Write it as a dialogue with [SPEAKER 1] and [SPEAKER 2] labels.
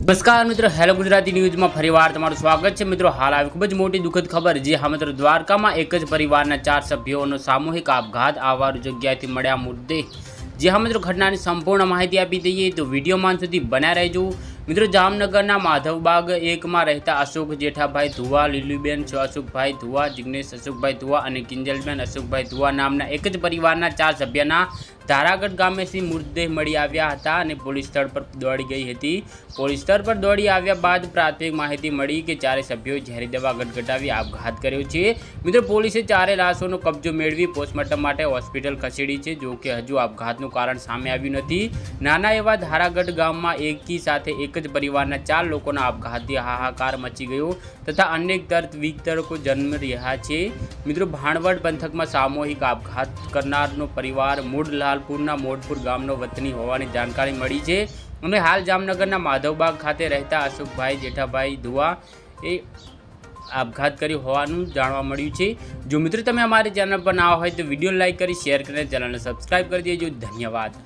[SPEAKER 1] નમસ્કાર મિત્રો, હેલો ગુજરાતી ન્યૂઝમાં ફરીવાર તમારું સ્વાગત છે। મિત્રો, હાલ આવી ખૂબ જ મોટી દુઃખદ ખબર। જે હા મિત્રો, દ્વારકામાં એક જ પરિવારના 4 સભ્યોનો સામૂહિક આપઘાત આવારું જગ્યાએથી મળ્યા મુદ્દે જે હા મિત્રો, ઘટનાની સંપૂર્ણ માહિતી આપી દઈએ તો વિડીયોમાં સુધી બન્યા રહેજો। મિત્રો, જામનગરના માધવબાગ 1માં રહેતા અશોક જેઠાભાઈ ધુવા, લીલુબેન અશોકભાઈ ધુવા, જિગ્નેશ અશોકભાઈ ધુવા અને કિંજલબેન અશોકભાઈ ધુવા નામના એક જ પરિવારના 4 સભ્યના ધારાગઢ ગામેથી મૃતદેહ મળી આવ્યા હતા અને પોલીસ સ્થળ પર દોડી ગઈ હતી। પોલીસ સ્થળ પર દોડી આવ્યા બાદ પ્રાથમિક માહિતી મળી કે 4 સભ્યોએ ઝેરી દવા ગટગટાવી આપઘાત કર્યો છે। મિત્રો, પોલીસે 4 લાશોનો કબજો મેળવી પોસ્ટમોર્ટમ માટે હોસ્પિટલ ખસેડી છે। જો કે હજુ આપઘાતનું કારણ સામે આવ્યું નથી। નાના એવા ધારાગઢ ગામમાં એકી સાથે એક જ પરિવારના 4 લોકોના આપઘાતથી હાહાકાર મચી ગયો તથા અનેક દર્દ વિતરકો જન્મ રહ્યા છે। મિત્રો, ભાણવડ પંથકમાં સામૂહિક આપઘાત કરનારનો પરિવાર મૂળ લાલપુરના મોડપુર ગામનો વતની હોવાની જાણકારી મળી છે અને હાલ જામનગરના માધવબાગ ખાતે રહેતા અશોકભાઈ જેઠાભાઈ ધુવા એ આપઘાત કર્યો હોવાનું જાણવા મળ્યું છે। જો મિત્રો તમે અમારી ચેનલ પર નવા હોય તો વિડીયો લાઇક કરી શેર કરીને ચેનલને સબસ્ક્રાઈબ કરી દેજો। ધન્યવાદ।